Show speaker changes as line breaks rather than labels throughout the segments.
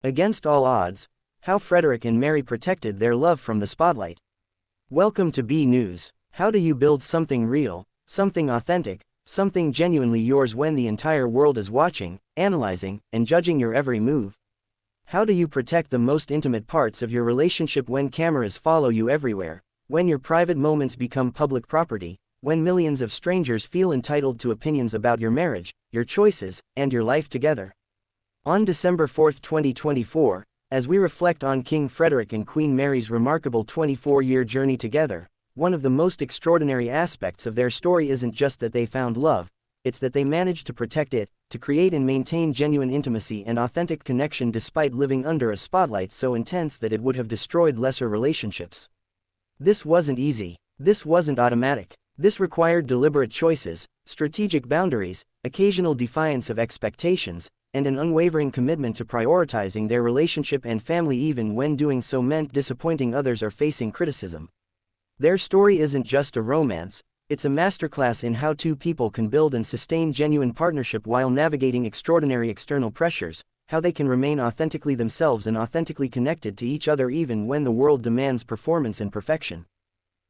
Against all odds, how Frederik and Mary protected their love from the spotlight. Welcome to B News. How do you build something real, something authentic, something genuinely yours when the entire world is watching, analyzing, and judging your every move? How do you protect the most intimate parts of your relationship when cameras follow you everywhere, when your private moments become public property, when millions of strangers feel entitled to opinions about your marriage, your choices, and your life together? On December 4, 2024, as we reflect on King Frederik and Queen Mary's remarkable 24-year journey together, one of the most extraordinary aspects of their story isn't just that they found love, it's that they managed to protect it, to create and maintain genuine intimacy and authentic connection despite living under a spotlight so intense that it would have destroyed lesser relationships. This wasn't easy. This wasn't automatic. This required deliberate choices, strategic boundaries, occasional defiance of expectations, and an unwavering commitment to prioritizing their relationship and family even when doing so meant disappointing others or facing criticism. Their story isn't just a romance, it's a masterclass in how two people can build and sustain genuine partnership while navigating extraordinary external pressures, how they can remain authentically themselves and authentically connected to each other even when the world demands performance and perfection.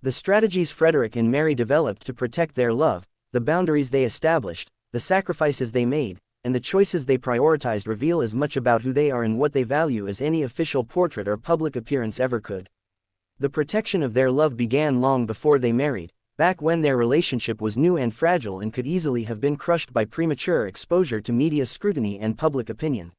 The strategies Frederik and Mary developed to protect their love, the boundaries they established, the sacrifices they made, and the choices they prioritized reveal as much about who they are and what they value as any official portrait or public appearance ever could. The protection of their love began long before they married, back when their relationship was new and fragile and could easily have been crushed by premature exposure to media scrutiny and public opinion.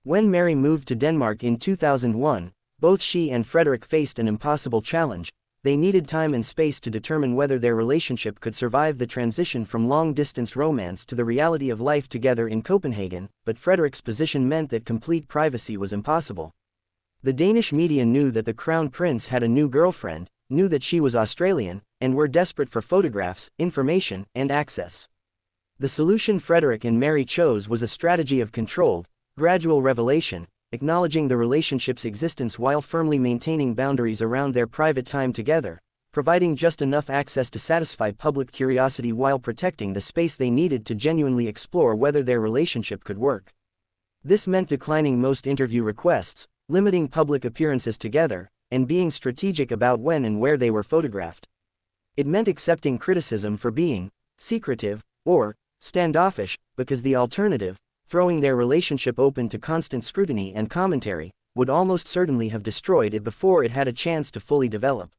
When Mary moved to Denmark in 2001, both she and Frederik faced an impossible challenge. They needed time and space to determine whether their relationship could survive the transition from long-distance romance to the reality of life together in Copenhagen, but Frederik's position meant that complete privacy was impossible. The Danish media knew that the Crown Prince had a new girlfriend, knew that she was Australian, and were desperate for photographs, information, and access. The solution Frederik and Mary chose was a strategy of controlled, gradual revelation, acknowledging the relationship's existence while firmly maintaining boundaries around their private time together, providing just enough access to satisfy public curiosity while protecting the space they needed to genuinely explore whether their relationship could work. This meant declining most interview requests, limiting public appearances together, and being strategic about when and where they were photographed. It meant accepting criticism for being secretive or standoffish, because the alternative, throwing their relationship open to constant scrutiny and commentary, would almost certainly have destroyed it before it had a chance to fully develop.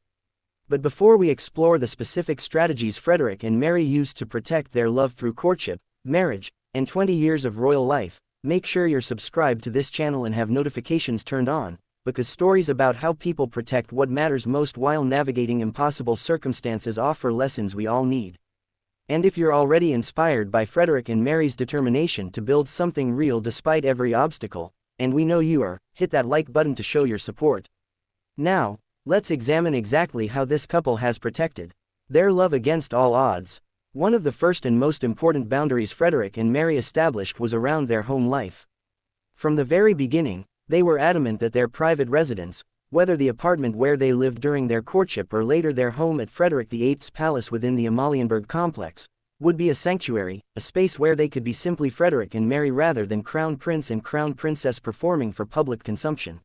But before we explore the specific strategies Frederik and Mary used to protect their love through courtship, marriage, and 20 years of royal life, make sure you're subscribed to this channel and have notifications turned on, because stories about how people protect what matters most while navigating impossible circumstances offer lessons we all need. And if you're already inspired by Frederik and Mary's determination to build something real despite every obstacle, and we know you are, hit that like button to show your support. Now, let's examine exactly how this couple has protected their love against all odds. One of the first and most important boundaries Frederik and Mary established was around their home life. From the very beginning, they were adamant that their private residence, whether the apartment where they lived during their courtship or later their home at Frederik VIII's palace within the Amalienborg complex, would be a sanctuary, a space where they could be simply Frederik and Mary rather than Crown Prince and Crown Princess performing for public consumption.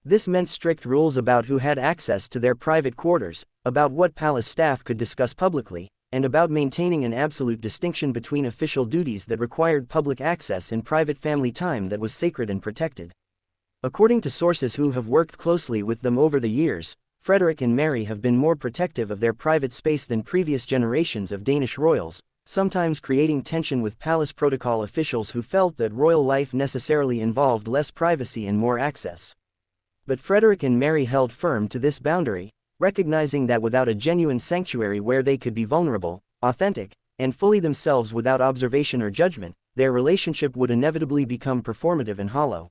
This meant strict rules about who had access to their private quarters, about what palace staff could discuss publicly, and about maintaining an absolute distinction between official duties that required public access and private family time that was sacred and protected. According to sources who have worked closely with them over the years, Frederik and Mary have been more protective of their private space than previous generations of Danish royals, sometimes creating tension with palace protocol officials who felt that royal life necessarily involved less privacy and more access. But Frederik and Mary held firm to this boundary, recognizing that without a genuine sanctuary where they could be vulnerable, authentic, and fully themselves without observation or judgment, their relationship would inevitably become performative and hollow.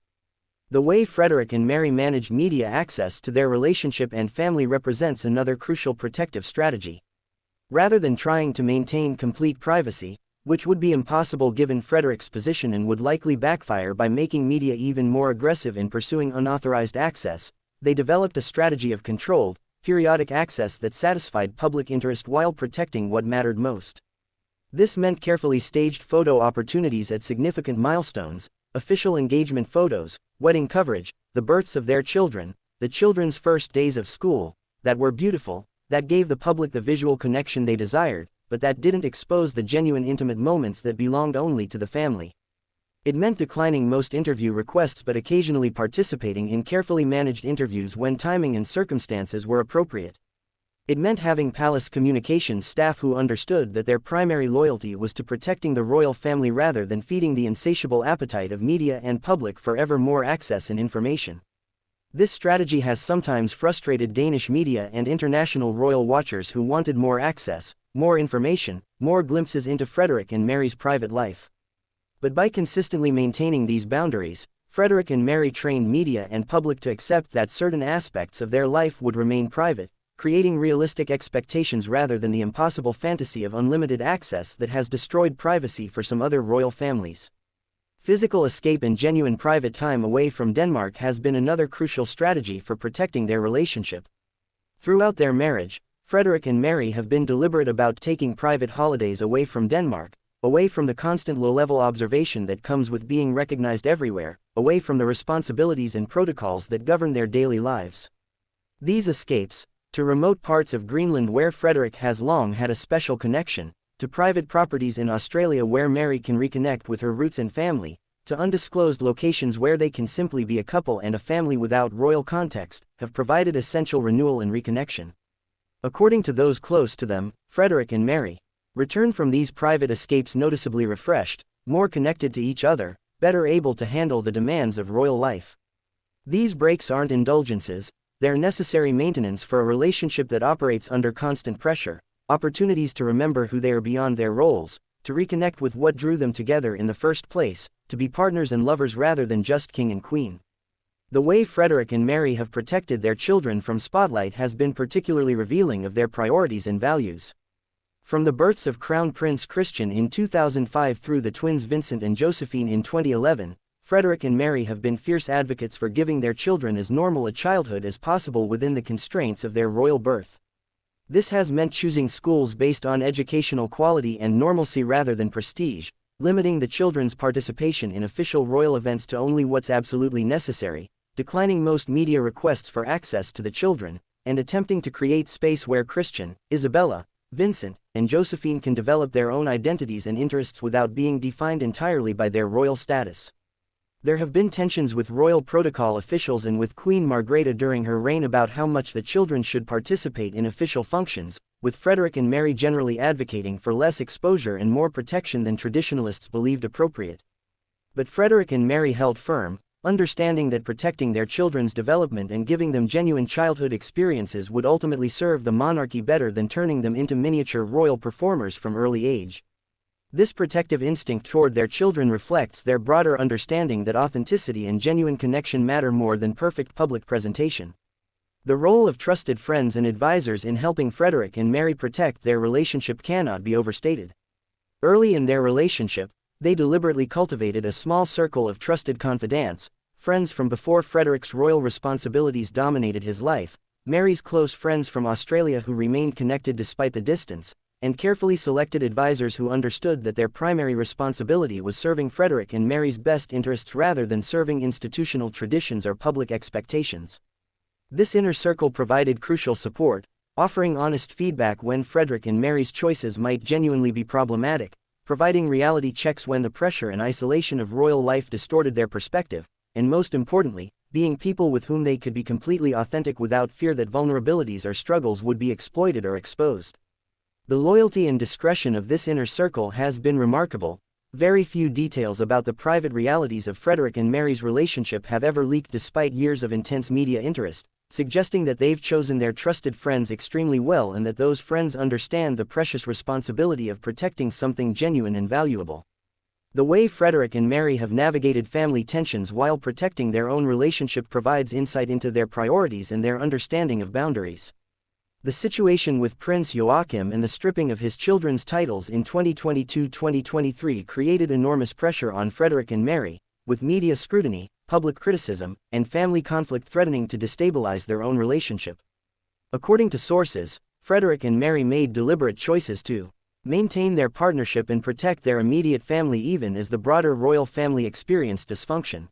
The way Frederik and Mary managed media access to their relationship and family represents another crucial protective strategy. Rather than trying to maintain complete privacy, which would be impossible given Frederik's position and would likely backfire by making media even more aggressive in pursuing unauthorized access, they developed a strategy of controlled, periodic access that satisfied public interest while protecting what mattered most. This meant carefully staged photo opportunities at significant milestones, official engagement photos, wedding coverage, the births of their children, the children's first days of school, that were beautiful, that gave the public the visual connection they desired, but that didn't expose the genuine intimate moments that belonged only to the family. It meant declining most interview requests but occasionally participating in carefully managed interviews when timing and circumstances were appropriate. It meant having palace communications staff who understood that their primary loyalty was to protecting the royal family rather than feeding the insatiable appetite of media and public for ever more access and information. This strategy has sometimes frustrated Danish media and international royal watchers who wanted more access, more information, more glimpses into Frederik and Mary's private life. But by consistently maintaining these boundaries, Frederik and Mary trained media and public to accept that certain aspects of their life would remain private, creating realistic expectations rather than the impossible fantasy of unlimited access that has destroyed privacy for some other royal families. Physical escape and genuine private time away from Denmark has been another crucial strategy for protecting their relationship. Throughout their marriage, Frederik and Mary have been deliberate about taking private holidays away from Denmark, away from the constant low-level observation that comes with being recognized everywhere, away from the responsibilities and protocols that govern their daily lives. These escapes, to remote parts of Greenland where Frederik has long had a special connection, to private properties in Australia where Mary can reconnect with her roots and family, to undisclosed locations where they can simply be a couple and a family without royal context, have provided essential renewal and reconnection. According to those close to them, Frederik and Mary return from these private escapes noticeably refreshed, more connected to each other, better able to handle the demands of royal life. These breaks aren't indulgences, they're necessary maintenance for a relationship that operates under constant pressure, opportunities to remember who they are beyond their roles, to reconnect with what drew them together in the first place, to be partners and lovers rather than just king and queen. The way Frederik and Mary have protected their children from spotlight has been particularly revealing of their priorities and values. From the births of Crown Prince Christian in 2005 through the twins Vincent and Josephine in 2011, Frederik and Mary have been fierce advocates for giving their children as normal a childhood as possible within the constraints of their royal birth. This has meant choosing schools based on educational quality and normalcy rather than prestige, limiting the children's participation in official royal events to only what's absolutely necessary, declining most media requests for access to the children, and attempting to create space where Christian, Isabella, Vincent, and Josephine can develop their own identities and interests without being defined entirely by their royal status. There have been tensions with royal protocol officials and with Queen Margrethe during her reign about how much the children should participate in official functions, with Frederik and Mary generally advocating for less exposure and more protection than traditionalists believed appropriate. But Frederik and Mary held firm, understanding that protecting their children's development and giving them genuine childhood experiences would ultimately serve the monarchy better than turning them into miniature royal performers from early age. This protective instinct toward their children reflects their broader understanding that authenticity and genuine connection matter more than perfect public presentation. The role of trusted friends and advisors in helping Frederik and Mary protect their relationship cannot be overstated. Early in their relationship, they deliberately cultivated a small circle of trusted confidants, friends from before Frederik's royal responsibilities dominated his life, Mary's close friends from Australia who remained connected despite the distance, and carefully selected advisors who understood that their primary responsibility was serving Frederik and Mary's best interests rather than serving institutional traditions or public expectations. This inner circle provided crucial support, offering honest feedback when Frederik and Mary's choices might genuinely be problematic, providing reality checks when the pressure and isolation of royal life distorted their perspective, and most importantly, being people with whom they could be completely authentic without fear that vulnerabilities or struggles would be exploited or exposed. The loyalty and discretion of this inner circle has been remarkable. Very few details about the private realities of Frederik and Mary's relationship have ever leaked despite years of intense media interest, suggesting that they've chosen their trusted friends extremely well and that those friends understand the precious responsibility of protecting something genuine and valuable. The way Frederik and Mary have navigated family tensions while protecting their own relationship provides insight into their priorities and their understanding of boundaries. The situation with Prince Joachim and the stripping of his children's titles in 2022-2023 created enormous pressure on Frederik and Mary, with media scrutiny, public criticism, and family conflict threatening to destabilize their own relationship. According to sources, Frederik and Mary made deliberate choices to maintain their partnership and protect their immediate family even as the broader royal family experienced dysfunction.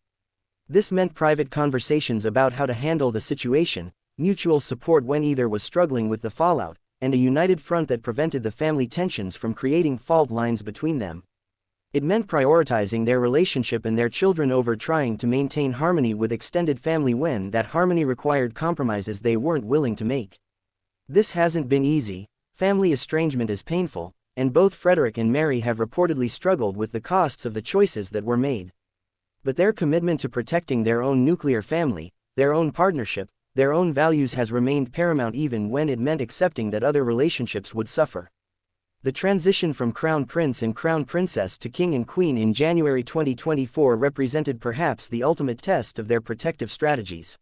This meant private conversations about how to handle the situation, mutual support when either was struggling with the fallout, and a united front that prevented the family tensions from creating fault lines between them. It meant prioritizing their relationship and their children over trying to maintain harmony with extended family when that harmony required compromises they weren't willing to make. This hasn't been easy. Family estrangement is painful, and both Frederik and Mary have reportedly struggled with the costs of the choices that were made. But their commitment to protecting their own nuclear family, their own partnership, their own values has remained paramount even when it meant accepting that other relationships would suffer. The transition from Crown Prince and Crown Princess to King and Queen in January 2024 represented perhaps the ultimate test of their protective strategies.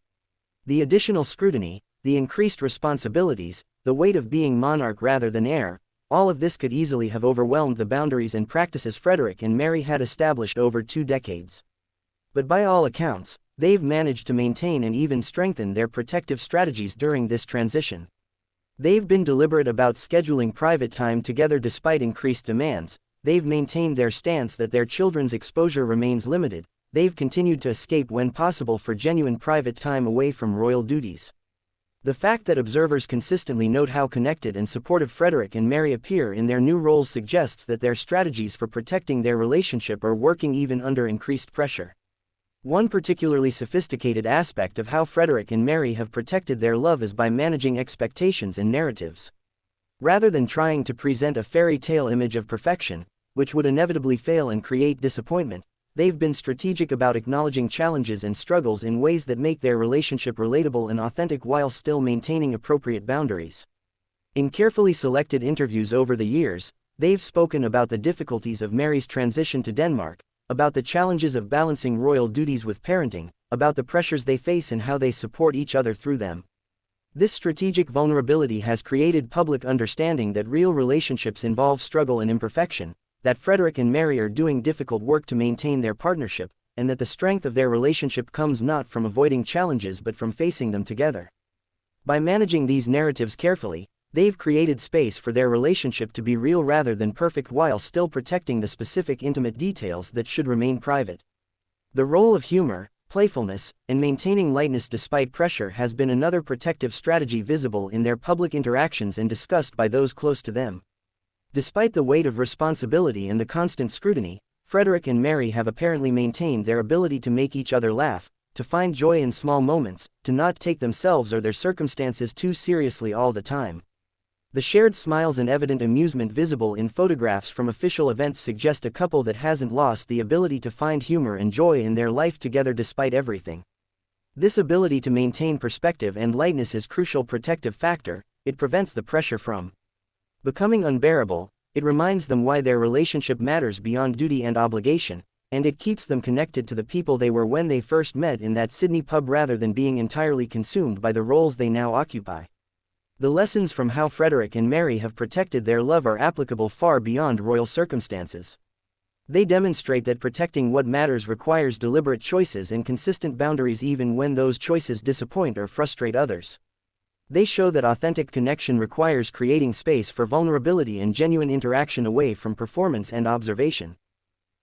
The additional scrutiny, the increased responsibilities, the weight of being monarch rather than heir, all of this could easily have overwhelmed the boundaries and practices Frederik and Mary had established over 2 decades. But by all accounts, they've managed to maintain and even strengthen their protective strategies during this transition. They've been deliberate about scheduling private time together despite increased demands, they've maintained their stance that their children's exposure remains limited, they've continued to escape when possible for genuine private time away from royal duties. The fact that observers consistently note how connected and supportive Frederik and Mary appear in their new roles suggests that their strategies for protecting their relationship are working even under increased pressure. One particularly sophisticated aspect of how Frederik and Mary have protected their love is by managing expectations and narratives. Rather than trying to present a fairy tale image of perfection, which would inevitably fail and create disappointment, they've been strategic about acknowledging challenges and struggles in ways that make their relationship relatable and authentic while still maintaining appropriate boundaries. In carefully selected interviews over the years, they've spoken about the difficulties of Mary's transition to Denmark, about the challenges of balancing royal duties with parenting, about the pressures they face and how they support each other through them. This strategic vulnerability has created public understanding that real relationships involve struggle and imperfection, that Frederik and Mary are doing difficult work to maintain their partnership, and that the strength of their relationship comes not from avoiding challenges but from facing them together. By managing these narratives carefully, they've created space for their relationship to be real rather than perfect while still protecting the specific intimate details that should remain private. The role of humor, playfulness, and maintaining lightness despite pressure has been another protective strategy visible in their public interactions and discussed by those close to them. Despite the weight of responsibility and the constant scrutiny, Frederik and Mary have apparently maintained their ability to make each other laugh, to find joy in small moments, to not take themselves or their circumstances too seriously all the time. The shared smiles and evident amusement visible in photographs from official events suggest a couple that hasn't lost the ability to find humor and joy in their life together despite everything. This ability to maintain perspective and lightness is a crucial protective factor. It prevents the pressure from becoming unbearable, it reminds them why their relationship matters beyond duty and obligation, and it keeps them connected to the people they were when they first met in that Sydney pub rather than being entirely consumed by the roles they now occupy. The lessons from how Frederik and Mary have protected their love are applicable far beyond royal circumstances. They demonstrate that protecting what matters requires deliberate choices and consistent boundaries even when those choices disappoint or frustrate others. They show that authentic connection requires creating space for vulnerability and genuine interaction away from performance and observation.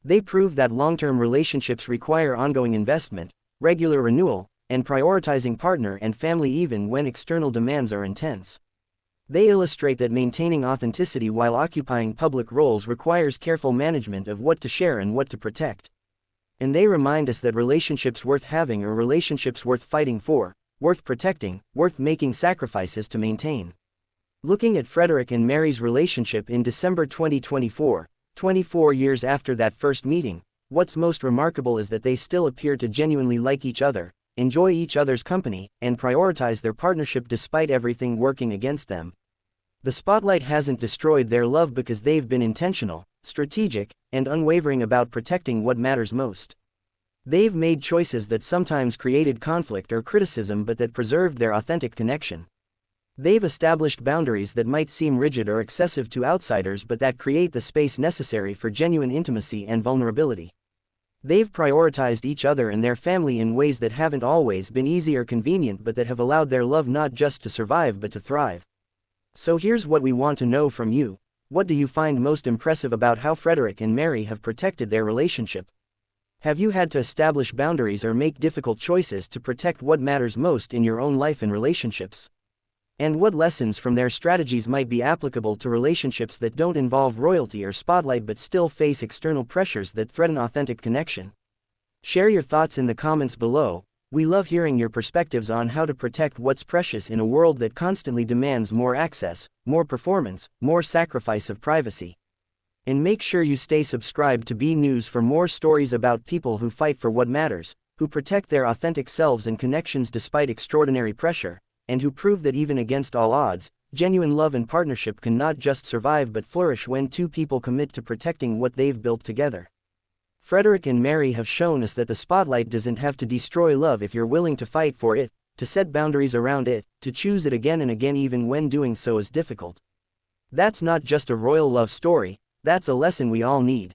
They prove that long-term relationships require ongoing investment, regular renewal, and prioritizing partner and family even when external demands are intense. They illustrate that maintaining authenticity while occupying public roles requires careful management of what to share and what to protect. And they remind us that relationships worth having are relationships worth fighting for, worth protecting, worth making sacrifices to maintain. Looking at Frederik and Mary's relationship in December 2024, 24 years after that first meeting, what's most remarkable is that they still appear to genuinely like each other, enjoy each other's company, and prioritize their partnership despite everything working against them. The spotlight hasn't destroyed their love because they've been intentional, strategic, and unwavering about protecting what matters most. They've made choices that sometimes created conflict or criticism but that preserved their authentic connection. They've established boundaries that might seem rigid or excessive to outsiders but that create the space necessary for genuine intimacy and vulnerability. They've prioritized each other and their family in ways that haven't always been easy or convenient but that have allowed their love not just to survive but to thrive. So here's what we want to know from you. What do you find most impressive about how Frederik and Mary have protected their relationship? Have you had to establish boundaries or make difficult choices to protect what matters most in your own life and relationships? And what lessons from their strategies might be applicable to relationships that don't involve royalty or spotlight but still face external pressures that threaten authentic connection? Share your thoughts in the comments below. We love hearing your perspectives on how to protect what's precious in a world that constantly demands more access, more performance, more sacrifice of privacy. And make sure you stay subscribed to B News for more stories about people who fight for what matters, who protect their authentic selves and connections despite extraordinary pressure, and who prove that even against all odds, genuine love and partnership can not just survive but flourish when two people commit to protecting what they've built together. Frederik and Mary have shown us that the spotlight doesn't have to destroy love if you're willing to fight for it, to set boundaries around it, to choose it again and again even when doing so is difficult. That's not just a royal love story, that's a lesson we all need.